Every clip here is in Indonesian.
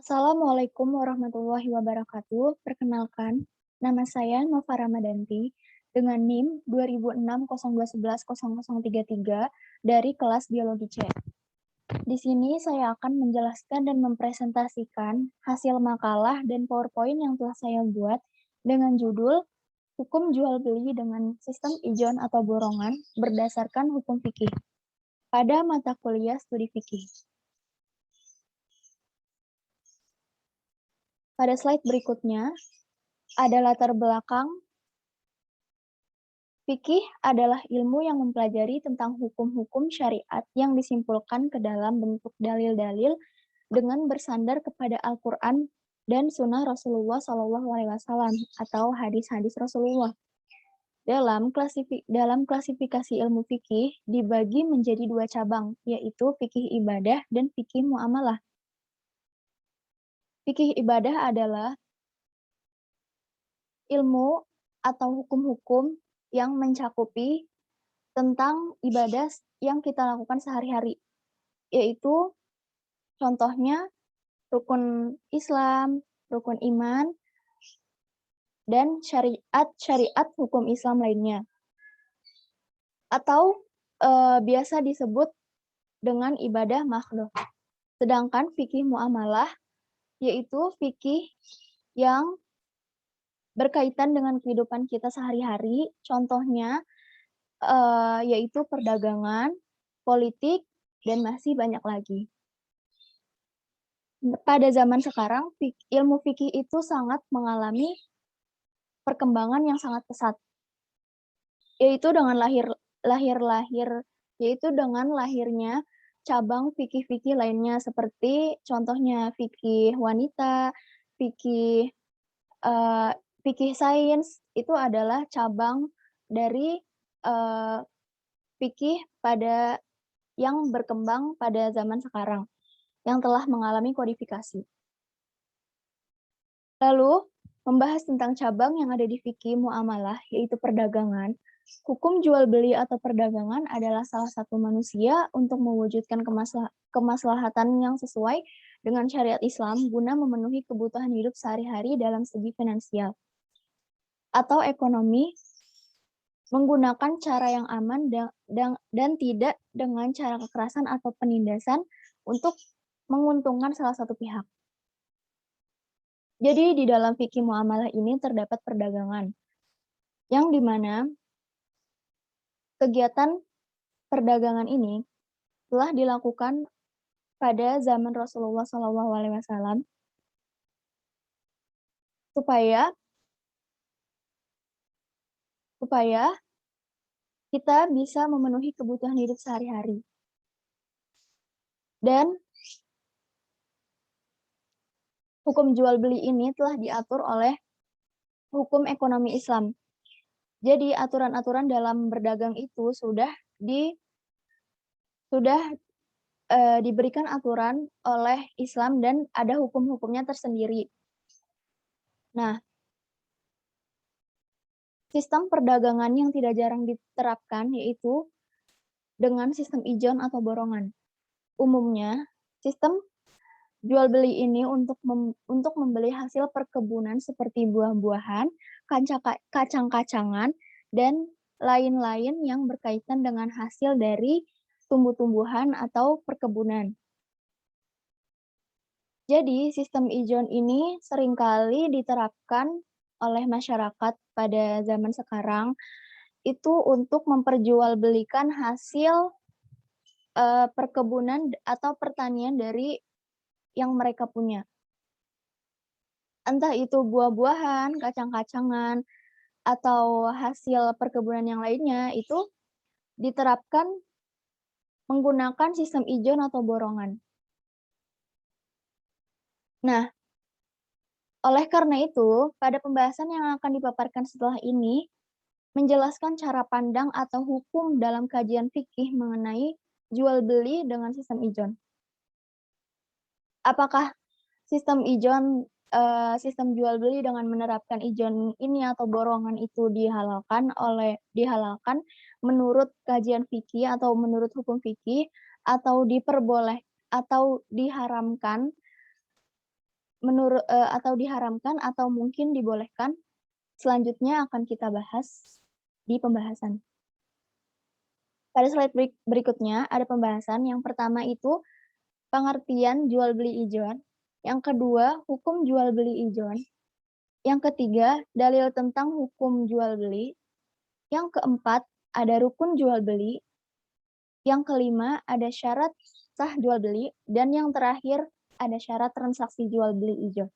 Assalamualaikum warahmatullahi wabarakatuh. Perkenalkan, nama saya Nova Ramadanti dengan NIM 200602110033 dari kelas Biologi C. Di sini saya akan menjelaskan dan mempresentasikan hasil makalah dan PowerPoint yang telah saya buat dengan judul Hukum Jual Beli dengan Sistem Ijon atau Borongan berdasarkan Hukum Fikih pada mata kuliah Studi Fikih. Pada slide berikutnya, ada latar belakang. Fikih adalah ilmu yang mempelajari tentang hukum-hukum syariat yang disimpulkan ke dalam bentuk dalil-dalil dengan bersandar kepada Al-Quran dan Sunnah Rasulullah SAW atau hadis-hadis Rasulullah. Dalam klasifikasi ilmu fikih dibagi menjadi dua cabang, yaitu fikih ibadah dan fikih muamalah. Fikih ibadah adalah ilmu atau hukum-hukum yang mencakupi tentang ibadah yang kita lakukan sehari-hari, yaitu contohnya rukun Islam, rukun iman, dan syariat hukum Islam lainnya. Atau biasa disebut dengan ibadah makhluk. Sedangkan fikih muamalah yaitu fikih yang berkaitan dengan kehidupan kita sehari-hari, contohnya yaitu perdagangan, politik, dan masih banyak lagi. Pada zaman sekarang, ilmu fikih itu sangat mengalami perkembangan yang sangat pesat, yaitu dengan lahirnya cabang fikih-fikih lainnya seperti contohnya fikih wanita, fikih fikih sains itu adalah cabang dari fikih yang berkembang pada zaman sekarang yang telah mengalami kodifikasi. Lalu, membahas tentang cabang yang ada di fikih muamalah, yaitu perdagangan. Hukum jual beli atau perdagangan adalah salah satu manusia untuk mewujudkan kemaslahatan yang sesuai dengan syariat Islam guna memenuhi kebutuhan hidup sehari-hari dalam segi finansial atau ekonomi menggunakan cara yang aman dan tidak dengan cara kekerasan atau penindasan untuk menguntungkan salah satu pihak. Jadi di dalam fikih muamalah ini terdapat perdagangan, yang dimana kegiatan perdagangan ini telah dilakukan pada zaman Rasulullah SAW supaya kita bisa memenuhi kebutuhan hidup sehari-hari. Dan hukum jual beli ini telah diatur oleh hukum ekonomi Islam. Jadi aturan-aturan dalam berdagang itu sudah diberikan aturan oleh Islam dan ada hukum-hukumnya tersendiri. Nah, sistem perdagangan yang tidak jarang diterapkan yaitu dengan sistem ijon atau borongan. Umumnya, sistem jual beli ini untuk membeli hasil perkebunan seperti buah-buahan, kacang-kacangan, dan lain-lain yang berkaitan dengan hasil dari tumbuh-tumbuhan atau perkebunan. Jadi, sistem ijon ini seringkali diterapkan oleh masyarakat pada zaman sekarang itu untuk memperjualbelikan hasil perkebunan atau pertanian dari yang mereka punya. Entah itu buah-buahan, kacang-kacangan, atau hasil perkebunan yang lainnya, itu diterapkan menggunakan sistem ijon atau borongan. Nah, oleh karena itu, pada pembahasan yang akan dipaparkan setelah ini, menjelaskan cara pandang atau hukum dalam kajian fikih mengenai jual beli dengan sistem ijon. Apakah sistem jual beli dengan menerapkan ijon ini atau borongan itu dihalalkan menurut kajian fikih atau menurut hukum fikih atau diharamkan atau diharamkan atau mungkin dibolehkan, selanjutnya akan kita bahas di pembahasan. Pada slide berikutnya ada pembahasan. Yang pertama itu pengertian jual beli ijon, yang kedua hukum jual beli ijon, yang ketiga dalil tentang hukum jual beli, yang keempat ada rukun jual beli, yang kelima ada syarat sah jual beli, dan yang terakhir ada syarat transaksi jual beli ijon.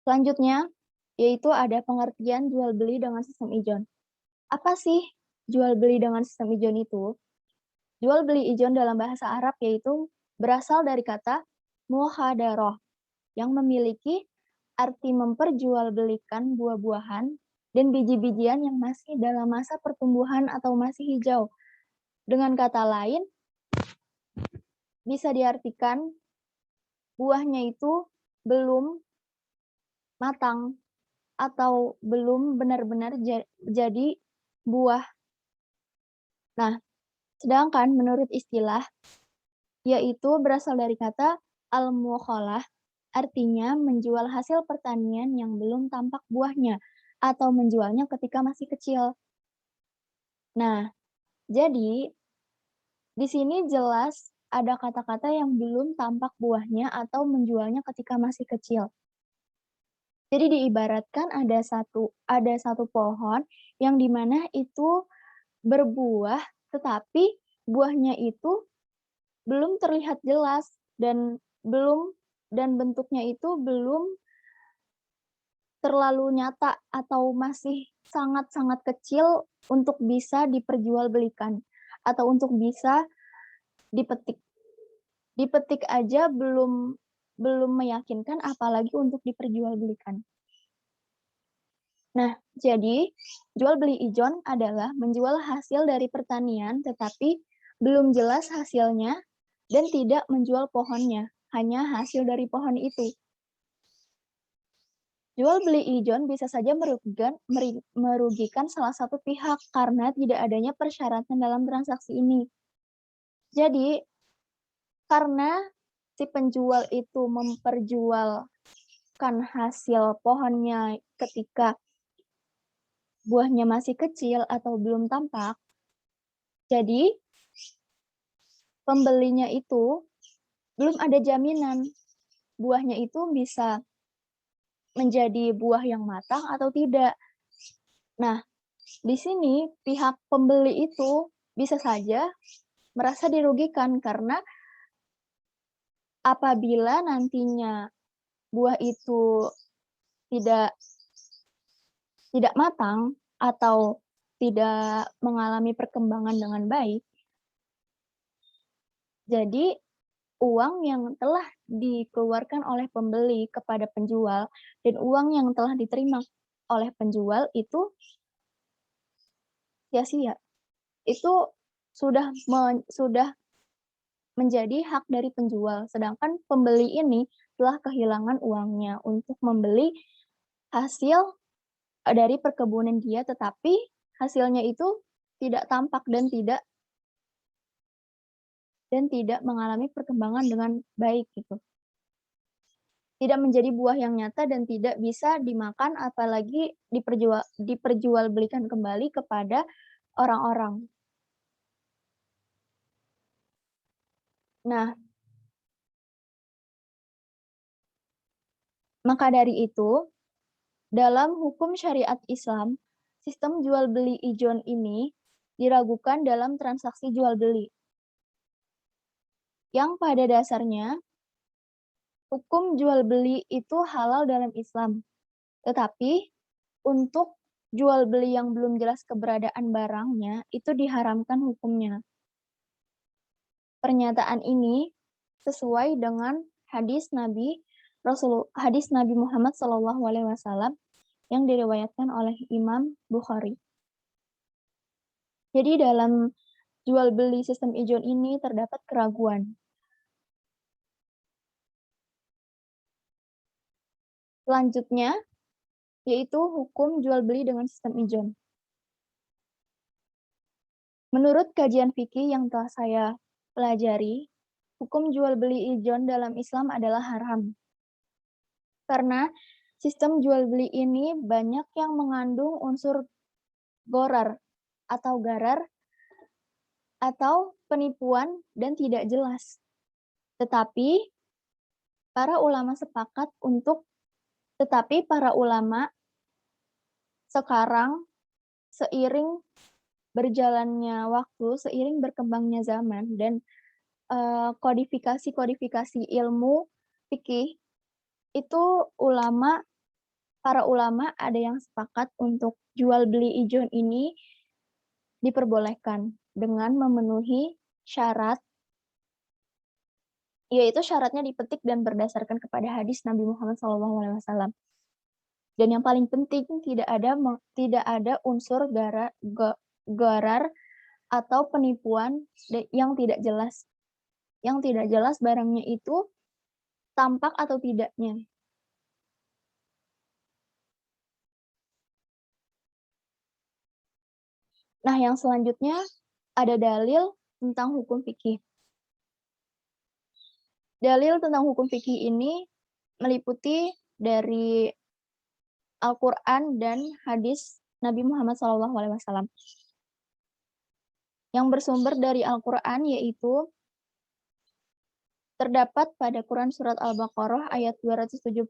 Selanjutnya yaitu ada pengertian jual beli dengan sistem ijon. Apa sih jual beli dengan sistem ijon itu? Jual beli ijon dalam bahasa Arab yaitu berasal dari kata muhadarah yang memiliki arti memperjualbelikan buah-buahan dan biji-bijian yang masih dalam masa pertumbuhan atau masih hijau. Dengan kata lain, bisa diartikan buahnya itu belum matang atau belum benar-benar jadi buah. Nah, sedangkan menurut istilah, yaitu berasal dari kata al-mukhalah, artinya menjual hasil pertanian yang belum tampak buahnya, atau menjualnya ketika masih kecil. Nah, jadi di sini jelas ada kata-kata yang belum tampak buahnya atau menjualnya ketika masih kecil. Jadi diibaratkan ada satu pohon yang dimana itu berbuah, tetapi buahnya itu belum terlihat jelas dan bentuknya itu belum terlalu nyata atau masih sangat-sangat kecil untuk bisa diperjualbelikan atau untuk bisa dipetik. Dipetik aja belum meyakinkan apalagi untuk diperjualbelikan. Nah, jadi jual beli ijon adalah menjual hasil dari pertanian tetapi belum jelas hasilnya dan tidak menjual pohonnya, hanya hasil dari pohon itu. Jual beli ijon bisa saja merugikan salah satu pihak karena tidak adanya persyaratan dalam transaksi ini. Jadi, karena si penjual itu memperjualkan hasil pohonnya ketika buahnya masih kecil atau belum tampak, jadi pembelinya itu belum ada jaminan buahnya itu bisa menjadi buah yang matang atau tidak. Nah, di sini pihak pembeli itu bisa saja merasa dirugikan karena apabila nantinya buah itu tidak matang atau tidak mengalami perkembangan dengan baik, jadi uang yang telah dikeluarkan oleh pembeli kepada penjual dan uang yang telah diterima oleh penjual itu sia-sia. Itu sudah menjadi hak dari penjual, sedangkan pembeli ini telah kehilangan uangnya untuk membeli hasil dari perkebunan dia, tetapi hasilnya itu tidak tampak dan tidak mengalami perkembangan dengan baik gitu. Tidak menjadi buah yang nyata dan tidak bisa dimakan apalagi diperjualbelikan kembali kepada orang-orang. Nah, maka dari itu, dalam hukum syariat Islam, sistem jual beli ijon ini diragukan dalam transaksi jual beli. Yang pada dasarnya, hukum jual beli itu halal dalam Islam. Tetapi, untuk jual beli yang belum jelas keberadaan barangnya, itu diharamkan hukumnya. Pernyataan ini sesuai dengan hadis Nabi Muhammad SAW yang diriwayatkan oleh Imam Bukhari. Jadi dalam jual beli sistem ijon ini terdapat keraguan. Selanjutnya, yaitu hukum jual beli dengan sistem ijon. Menurut kajian fikih yang telah saya pelajari, hukum jual beli ijon dalam Islam adalah haram. Karena sistem jual beli ini banyak yang mengandung unsur gharar atau garar atau penipuan dan tidak jelas. Tetapi para ulama sepakat untuk tetapi para ulama sekarang seiring berjalannya waktu, seiring berkembangnya zaman dan, kodifikasi-kodifikasi ilmu fikih, itu para ulama ada yang sepakat untuk jual beli ijon ini diperbolehkan dengan memenuhi syarat, yaitu syaratnya dipetik dan berdasarkan kepada hadis Nabi Muhammad SAW. Dan yang paling penting tidak ada unsur gharar atau penipuan yang tidak jelas. Yang tidak jelas barangnya itu tampak atau tidaknya. Nah, yang selanjutnya ada dalil tentang hukum fikih. Dalil tentang hukum fikih ini meliputi dari Al-Quran dan hadis Nabi Muhammad SAW. Yang bersumber dari Al-Quran yaitu terdapat pada Quran Surat Al-Baqarah ayat 275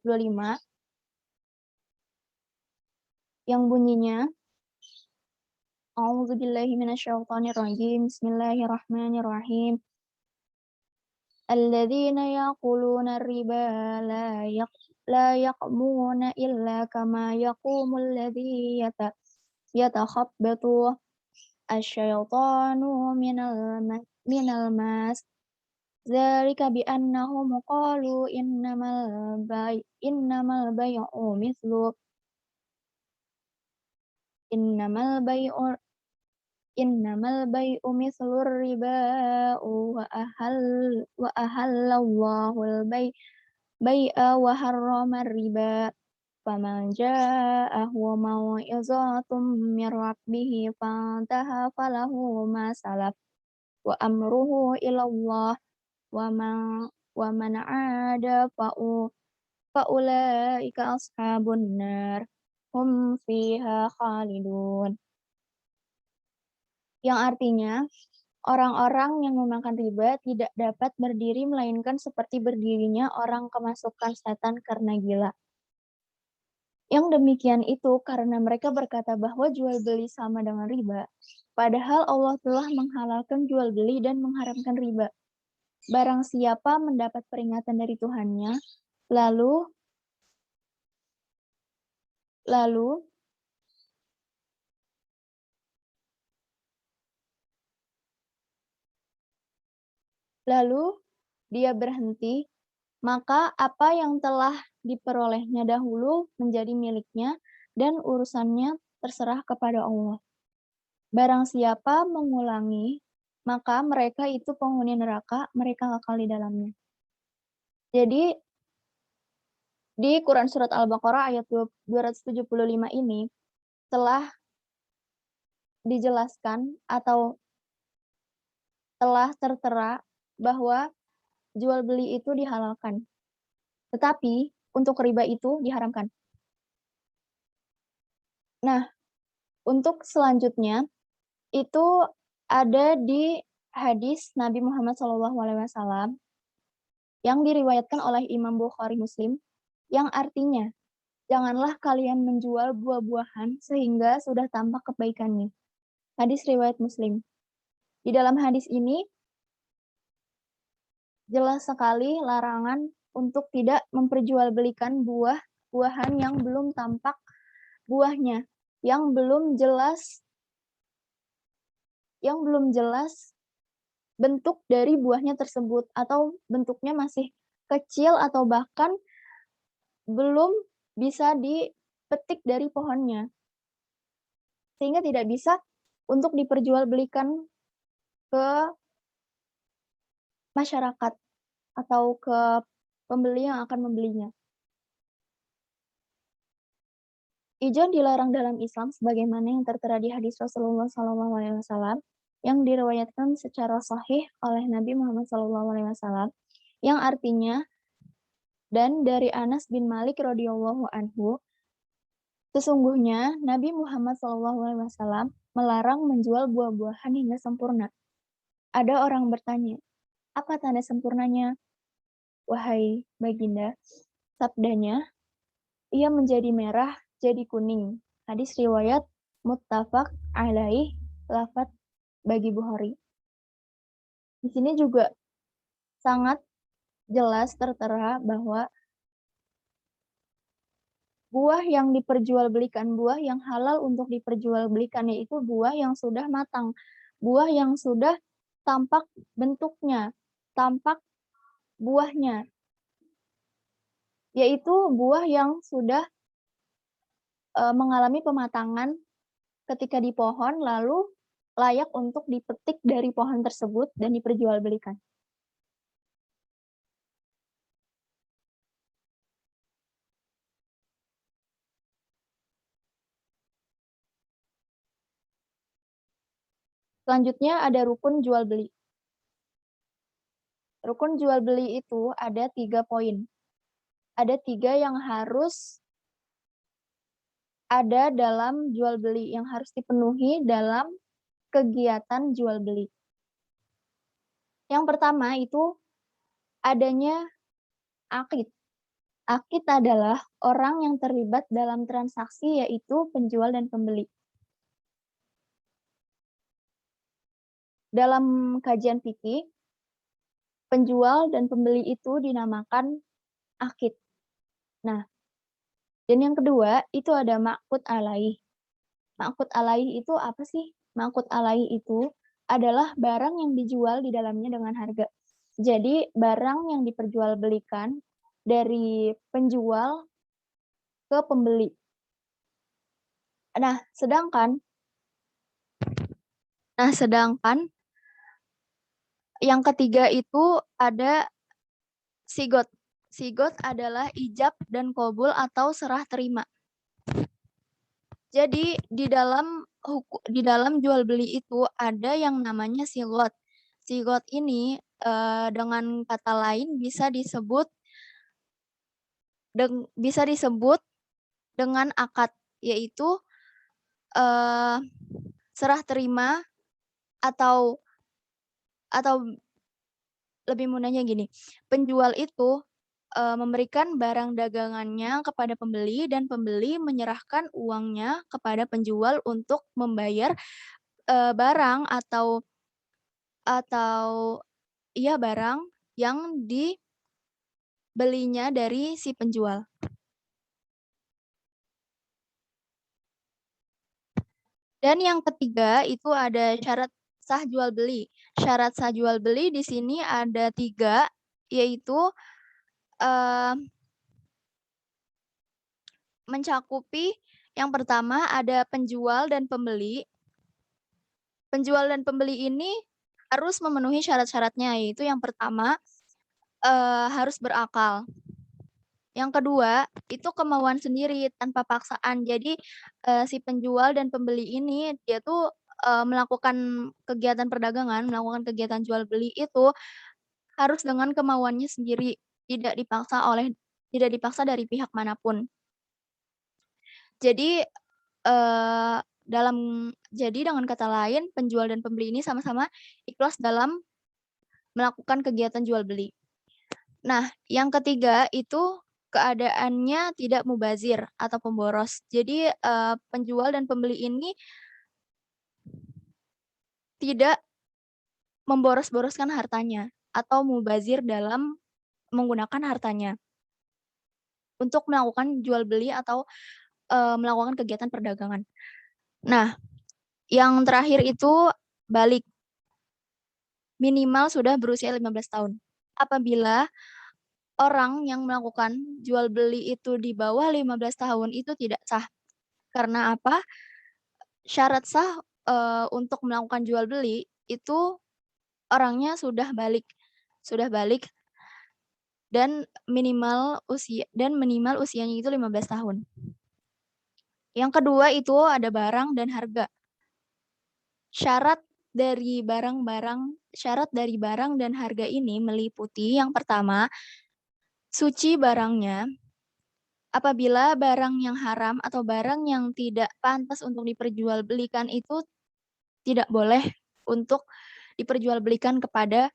yang bunyinya, A'udzubillahi minasyaitonirrajim, Bismillahirrahmanirrahim. Alladzina yaquluna riba la yaqmuna illa kama yaqumul ladzi yatakhabbatu asyaitanu minal mas. Dzalika bi annahum qalu innamal bay'u mithlu innamal bay'u innamal bay'u mithlur riba wa ahallallahu bai'a wa harramar riba. Faman ja'ahu mau'izatum min rabbih fantaha falahu ma salaf wa amruhu ilallah wa man 'ada faulaika ashabun nar hum fiha khalidun. Yang artinya, orang-orang yang memakan riba tidak dapat berdiri melainkan seperti berdirinya orang kemasukan setan karena gila. Yang demikian itu karena mereka berkata bahwa jual beli sama dengan riba, padahal Allah telah menghalalkan jual beli dan mengharamkan riba. Barang siapa mendapat peringatan dari Tuhannya, lalu dia berhenti, maka apa yang telah diperolehnya dahulu menjadi miliknya dan urusannya terserah kepada Allah. Barang siapa mengulangi, maka mereka itu penghuni neraka, mereka kekal di dalamnya. Jadi, di Quran Surat Al-Baqarah ayat 275 ini telah dijelaskan atau telah tertera bahwa jual beli itu dihalalkan. Tetapi untuk riba itu diharamkan. Nah, untuk selanjutnya itu ada di hadis Nabi Muhammad SAW yang diriwayatkan oleh Imam Bukhari Muslim yang artinya, janganlah kalian menjual buah-buahan sehingga sudah tampak kebaikannya. Hadis riwayat Muslim. Di dalam hadis ini jelas sekali larangan untuk tidak memperjualbelikan buah-buahan yang belum tampak buahnya, yang belum jelas bentuk dari buahnya tersebut atau bentuknya masih kecil atau bahkan belum bisa dipetik dari pohonnya. Sehingga tidak bisa untuk diperjualbelikan ke masyarakat atau ke pembeli yang akan membelinya. Ijon dilarang dalam Islam sebagaimana yang tertera di hadis Rasulullah SAW. yang diriwayatkan secara sahih oleh Nabi Muhammad SAW, yang artinya, dan dari Anas bin Malik radhiyallahu anhu, sesungguhnya Nabi Muhammad SAW melarang menjual buah-buahan hingga sempurna. Ada orang bertanya, apa tanda sempurnanya? Wahai baginda, sabdanya, ia menjadi merah, jadi kuning. Hadis riwayat muttafaq alaih, lafadz bagi Bukhari. Di sini juga sangat jelas tertera bahwa buah yang diperjualbelikan, buah yang halal untuk diperjualbelikan, yaitu buah yang sudah matang, buah yang sudah tampak bentuknya, tampak buahnya, yaitu buah yang sudah mengalami pematangan ketika di pohon, lalu layak untuk dipetik dari pohon tersebut dan diperjualbelikan. Selanjutnya ada rukun jual beli. Rukun jual beli itu ada 3 poin. Ada 3 yang harus ada dalam jual beli, yang harus dipenuhi dalam kegiatan jual beli. Yang pertama itu adanya akid. Akid adalah orang yang terlibat dalam transaksi, yaitu penjual dan pembeli. Dalam kajian fikih, penjual dan pembeli itu dinamakan akid. Nah, dan yang kedua itu ada ma'qud alaih. Ma'qud alaih itu apa sih? Ma'qud alaih itu adalah barang yang dijual di dalamnya dengan harga. Jadi barang yang diperjualbelikan dari penjual ke pembeli. Nah, sedangkan yang ketiga itu ada sigot. Sigot adalah ijab dan qabul atau serah terima. Jadi di dalam jual beli itu ada yang namanya sigot. Sigot ini dengan kata lain bisa disebut dengan akad, yaitu serah terima atau lebih mudahnya gini, penjual itu memberikan barang dagangannya kepada pembeli dan pembeli menyerahkan uangnya kepada penjual untuk membayar barang atau barang yang dibelinya dari si penjual. Dan yang ketiga itu ada syarat sah jual beli. Syarat sah jual beli di sini ada 3, yaitu mencakupi yang pertama ada penjual dan pembeli. Penjual dan pembeli ini harus memenuhi syarat-syaratnya, yaitu yang pertama harus berakal. Yang kedua, itu kemauan sendiri tanpa paksaan. Jadi si penjual dan pembeli ini dia tuh melakukan kegiatan perdagangan, melakukan kegiatan jual beli itu harus dengan kemauannya sendiri, tidak dipaksa dari pihak manapun. Jadi dengan kata lain penjual dan pembeli ini sama-sama ikhlas dalam melakukan kegiatan jual beli. Nah, yang ketiga itu keadaannya tidak mubazir atau pemboros. Jadi penjual dan pembeli ini tidak memboros-boroskan hartanya atau mubazir dalam menggunakan hartanya untuk melakukan jual beli atau melakukan kegiatan perdagangan. Nah, yang terakhir itu balik. Minimal sudah berusia 15 tahun. Apabila orang yang melakukan jual beli itu di bawah 15 tahun itu tidak sah. Karena apa? Syarat sah untuk melakukan jual beli itu orangnya sudah balik dan minimal usianya itu 15 tahun. Yang kedua itu ada barang dan harga. Syarat syarat dari barang dan harga ini meliputi yang pertama, suci barangnya. Apabila barang yang haram atau barang yang tidak pantas untuk diperjualbelikan itu tidak boleh untuk diperjualbelikan kepada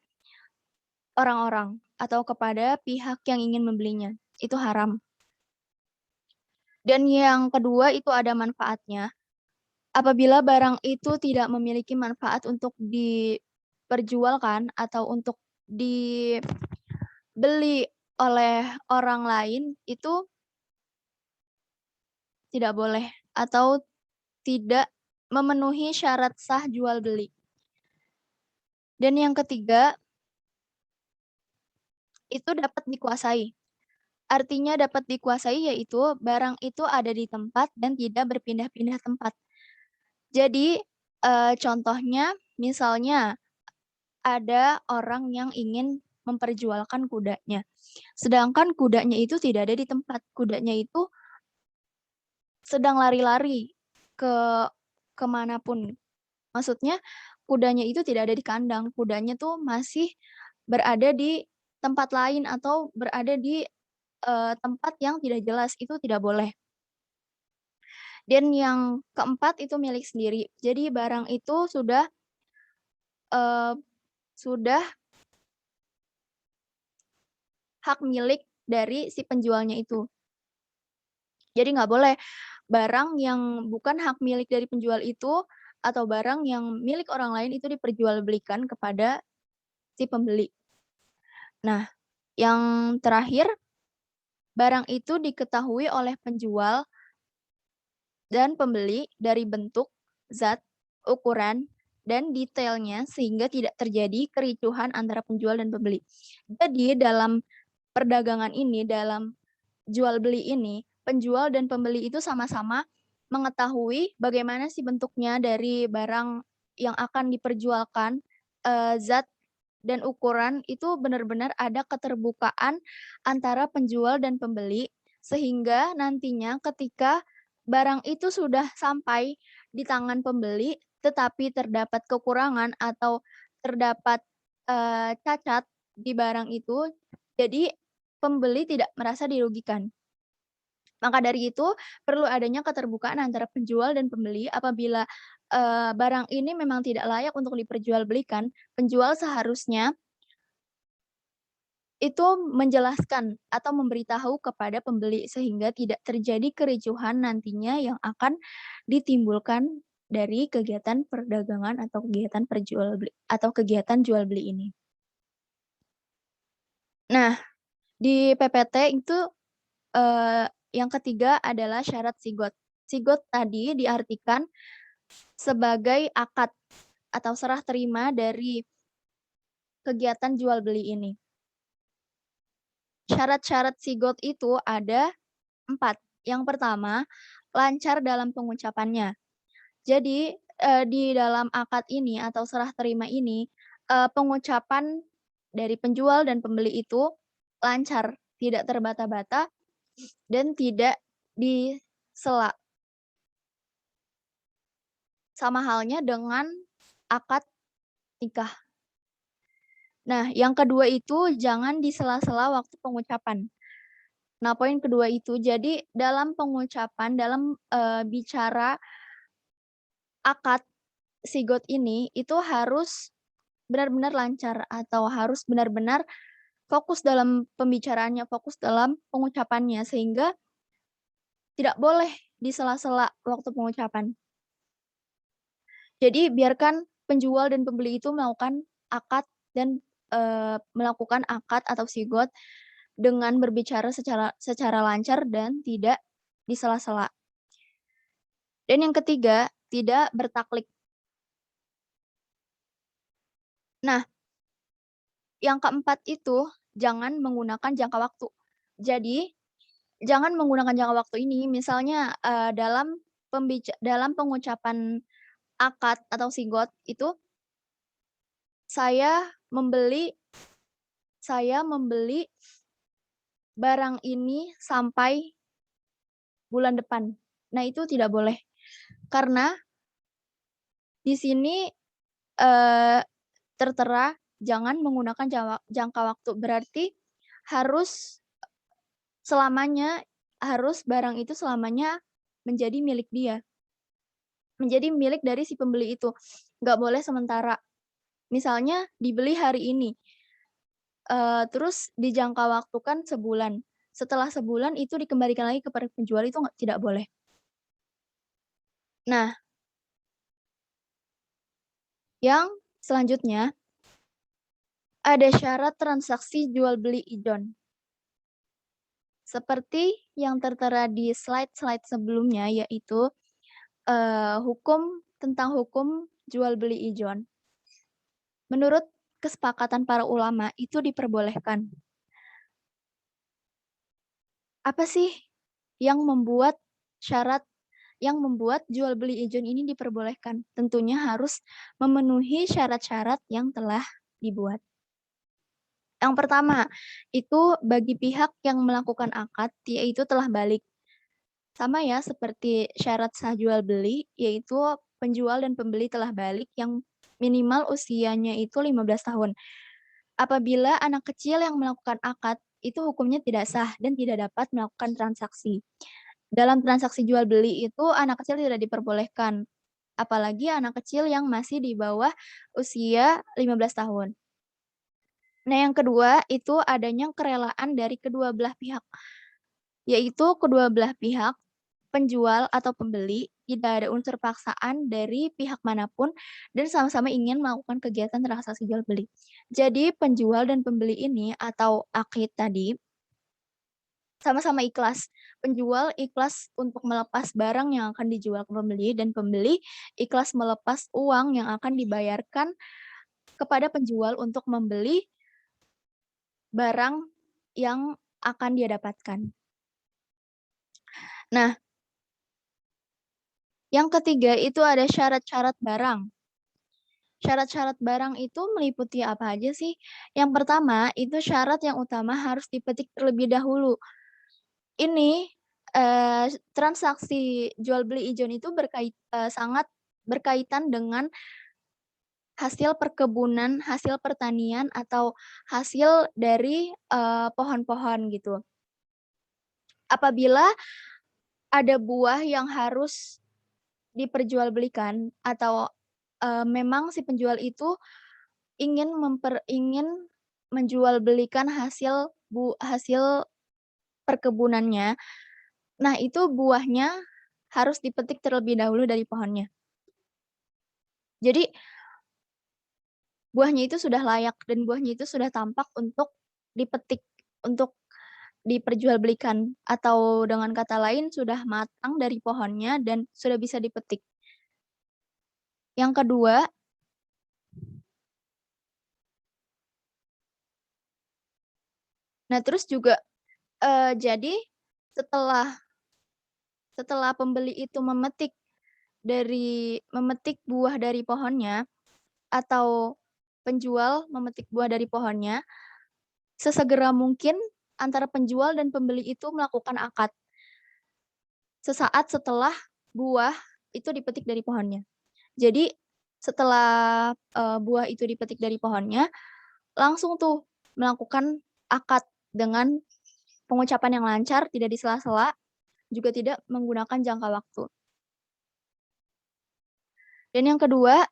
orang-orang atau kepada pihak yang ingin membelinya, itu haram. Dan yang kedua itu ada manfaatnya. Apabila barang itu tidak memiliki manfaat untuk diperjualkan atau untuk dibeli oleh orang lain, itu tidak boleh atau tidak memenuhi syarat sah jual beli. Dan yang ketiga, itu dapat dikuasai. Artinya dapat dikuasai yaitu barang itu ada di tempat dan tidak berpindah-pindah tempat. Jadi, contohnya misalnya ada orang yang ingin memperjualkan kudanya, sedangkan kudanya itu tidak ada di tempat, kudanya itu sedang lari-lari ke kemanapun. Maksudnya kudanya itu tidak ada di kandang, kudanya tuh masih berada di tempat lain atau berada di, tempat yang tidak jelas, itu tidak boleh. Dan yang keempat itu milik sendiri. Jadi barang itu eee, sudah hak milik dari si penjualnya itu. Jadi nggak boleh barang yang bukan hak milik dari penjual itu, atau barang yang milik orang lain itu diperjualbelikan kepada si pembeli. Nah, yang terakhir, barang itu diketahui oleh penjual dan pembeli dari bentuk, zat, ukuran, dan detailnya sehingga tidak terjadi kericuhan antara penjual dan pembeli. Jadi dalam perdagangan ini, dalam jual beli ini, penjual dan pembeli itu sama-sama mengetahui bagaimana sih bentuknya dari barang yang akan diperjualkan, zat dan ukuran itu benar-benar ada keterbukaan antara penjual dan pembeli, sehingga nantinya ketika barang itu sudah sampai di tangan pembeli, tetapi terdapat kekurangan atau terdapat, cacat di barang itu, jadi pembeli tidak merasa dirugikan. Maka dari itu, perlu adanya keterbukaan antara penjual dan pembeli apabila, barang ini memang tidak layak untuk diperjualbelikan, penjual seharusnya itu menjelaskan atau memberitahu kepada pembeli sehingga tidak terjadi kericuhan nantinya yang akan ditimbulkan dari kegiatan perdagangan atau kegiatan kegiatan jual beli ini. Nah, di PPT itu, yang ketiga adalah syarat sigot. Sigot tadi diartikan sebagai akad atau serah terima dari kegiatan jual beli ini. Syarat-syarat sigot itu ada 4. Yang pertama, lancar dalam pengucapannya. Jadi, di dalam akad ini atau serah terima ini, pengucapan dari penjual dan pembeli itu lancar, tidak terbata-bata dan tidak disela. Sama halnya dengan akad nikah. Nah, yang kedua itu jangan di sela-sela waktu pengucapan. Nah, poin kedua itu, jadi dalam pengucapan, dalam, bicara akad sigot ini, itu harus benar-benar lancar atau harus benar-benar fokus dalam pembicaraannya, fokus dalam pengucapannya, sehingga tidak boleh di sela-sela waktu pengucapan. Jadi biarkan penjual dan pembeli itu melakukan akad dan, melakukan akad atau sigot dengan berbicara secara secara lancar dan tidak di sela-sela. Dan yang ketiga, tidak bertaklid. Nah, yang keempat itu jangan menggunakan jangka waktu. Jadi, jangan menggunakan jangka waktu ini misalnya, dalam pengucapan akad atau sigot itu, saya membeli saya membeli barang ini sampai bulan depan. Nah, itu tidak boleh. Karena di sini eee, tertera jangan menggunakan jangka waktu, berarti harus selamanya barang itu selamanya menjadi milik dia, menjadi milik dari si pembeli itu, nggak boleh sementara. Misalnya dibeli hari ini, terus dijangka waktukan sebulan, setelah sebulan itu dikembalikan lagi kepada penjual itu tidak boleh. Nah, yang selanjutnya ada syarat transaksi jual beli ijon. Seperti yang tertera di slide-slide sebelumnya, yaitu, hukum jual beli ijon. Menurut kesepakatan para ulama itu diperbolehkan. Apa sih yang membuat syarat yang membuat jual beli ijon ini diperbolehkan? Tentunya harus memenuhi syarat-syarat yang telah dibuat. Yang pertama, itu bagi pihak yang melakukan akad, yaitu telah balik. Sama ya seperti syarat sah jual beli, yaitu penjual dan pembeli telah balik yang minimal usianya itu 15 tahun. Apabila anak kecil yang melakukan akad, itu hukumnya tidak sah dan tidak dapat melakukan transaksi. Dalam transaksi jual beli itu anak kecil tidak diperbolehkan, apalagi anak kecil yang masih di bawah usia 15 tahun. Nah, yang kedua itu adanya kerelaan dari kedua belah pihak, yaitu kedua belah pihak, penjual atau pembeli, tidak ada unsur paksaan dari pihak manapun dan sama-sama ingin melakukan kegiatan transaksi jual beli. Jadi penjual dan pembeli ini atau akid tadi sama-sama ikhlas. Penjual ikhlas untuk melepas barang yang akan dijual ke pembeli dan pembeli ikhlas melepas uang yang akan dibayarkan kepada penjual untuk membeli barang yang akan dia dapatkan. Nah, yang ketiga itu ada syarat-syarat barang. Syarat-syarat barang itu meliputi apa aja sih? Yang pertama, itu syarat yang utama harus dipetik terlebih dahulu. Ini, transaksi jual beli ijon itu sangat berkaitan dengan hasil perkebunan, hasil pertanian, atau hasil dari, pohon-pohon gitu. Apabila ada buah yang harus diperjualbelikan atau, memang si penjual itu ingin menjualbelikan hasil perkebunannya. Nah, itu buahnya harus dipetik terlebih dahulu dari pohonnya. Jadi, buahnya itu sudah layak dan buahnya itu sudah tampak untuk dipetik, untuk diperjualbelikan, atau dengan kata lain sudah matang dari pohonnya dan sudah bisa dipetik. Yang kedua, nah terus juga, jadi setelah setelah pembeli itu memetik buah dari pohonnya, atau penjual memetik buah dari pohonnya, sesegera mungkin antara penjual dan pembeli itu melakukan akad, sesaat setelah buah itu dipetik dari pohonnya. Jadi setelah, buah itu dipetik dari pohonnya, langsung tuh melakukan akad dengan pengucapan yang lancar, tidak disela-sela, juga tidak menggunakan jangka waktu. Dan yang kedua,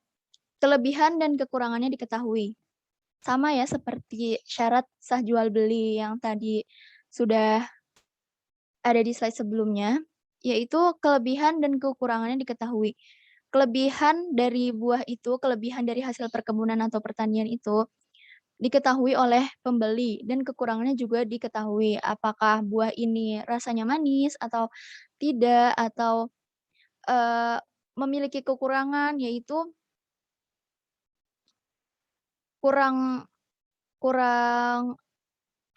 kelebihan dan kekurangannya diketahui. Sama ya seperti syarat sah jual beli yang tadi sudah ada di slide sebelumnya, yaitu kelebihan dan kekurangannya diketahui. Kelebihan dari hasil perkebunan atau pertanian itu diketahui oleh pembeli dan kekurangannya juga diketahui. Apakah buah ini rasanya manis atau tidak, atau, eee, memiliki kekurangan yaitu kurang kurang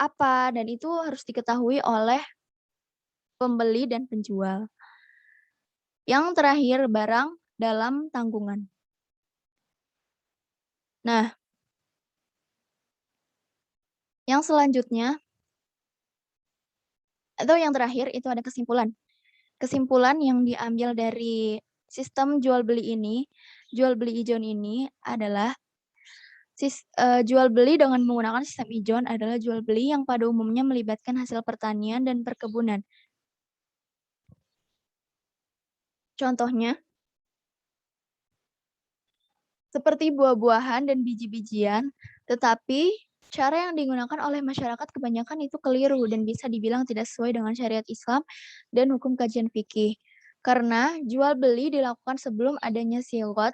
apa, dan itu harus diketahui oleh pembeli dan penjual. Yang terakhir, barang dalam tanggungan. Nah, yang selanjutnya atau yang terakhir itu ada kesimpulan. Kesimpulan yang diambil dari Sistem jual beli ijon ini adalah jual beli dengan menggunakan sistem ijon adalah jual beli yang pada umumnya melibatkan hasil pertanian dan perkebunan. Contohnya, seperti buah-buahan dan biji-bijian, tetapi cara yang digunakan oleh masyarakat kebanyakan itu keliru dan bisa dibilang tidak sesuai dengan syariat Islam dan hukum kajian fikih. Karena jual beli dilakukan sebelum adanya sigot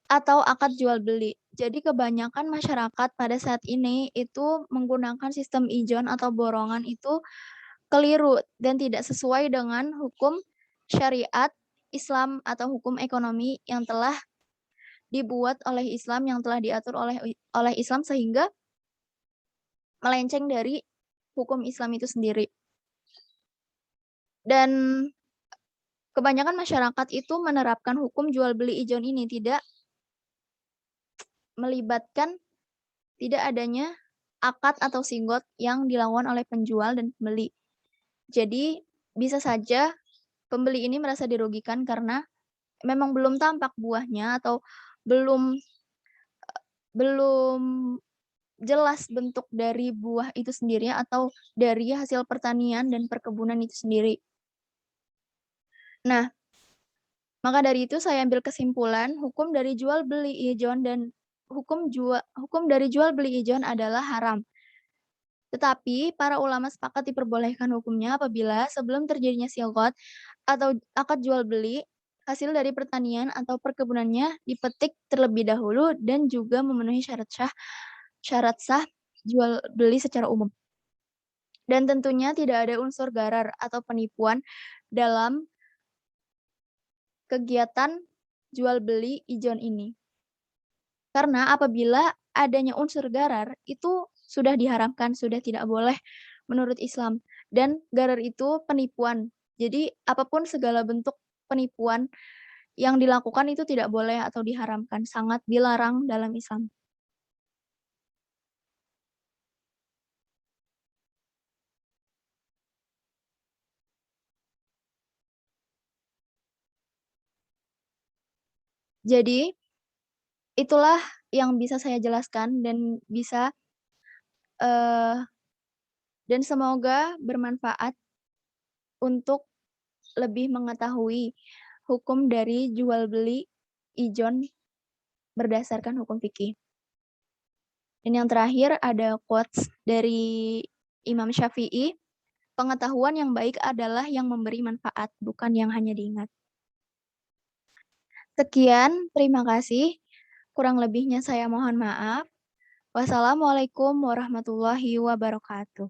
atau akad jual beli. Jadi kebanyakan masyarakat pada saat ini itu menggunakan sistem ijon atau borongan itu keliru dan tidak sesuai dengan hukum syariat Islam atau hukum ekonomi yang telah dibuat oleh Islam, yang telah diatur oleh Islam sehingga melenceng dari hukum Islam itu sendiri. Dan kebanyakan masyarakat itu menerapkan hukum jual beli ijon ini tidak melibatkan tidak adanya akad atau sigot yang dilakukan oleh penjual dan pembeli. Jadi bisa saja pembeli ini merasa dirugikan karena memang belum tampak buahnya atau belum belum jelas bentuk dari buah itu sendiri atau dari hasil pertanian dan perkebunan itu sendiri. Nah, maka dari itu saya ambil kesimpulan hukum dari jual beli ijon dan hukum dari jual beli ijon adalah haram. Tetapi para ulama sepakat diperbolehkan hukumnya apabila sebelum terjadinya silgot atau akad jual beli, hasil dari pertanian atau perkebunannya dipetik terlebih dahulu dan juga memenuhi syarat sah jual beli secara umum. Dan tentunya tidak ada unsur gharar atau penipuan dalam kegiatan jual beli ijon ini. Karena apabila adanya unsur gharar itu sudah diharamkan, sudah tidak boleh menurut Islam. Dan gharar itu penipuan. Jadi apapun segala bentuk penipuan yang dilakukan itu tidak boleh atau diharamkan, sangat dilarang dalam Islam. Jadi itulah yang bisa saya jelaskan dan bisa dan semoga bermanfaat untuk lebih mengetahui hukum dari jual beli ijon berdasarkan hukum fikih. Dan yang terakhir ada quotes dari Imam Syafi'i, pengetahuan yang baik adalah yang memberi manfaat, bukan yang hanya diingat. Sekian, terima kasih. Kurang lebihnya saya mohon maaf. Wassalamualaikum warahmatullahi wabarakatuh.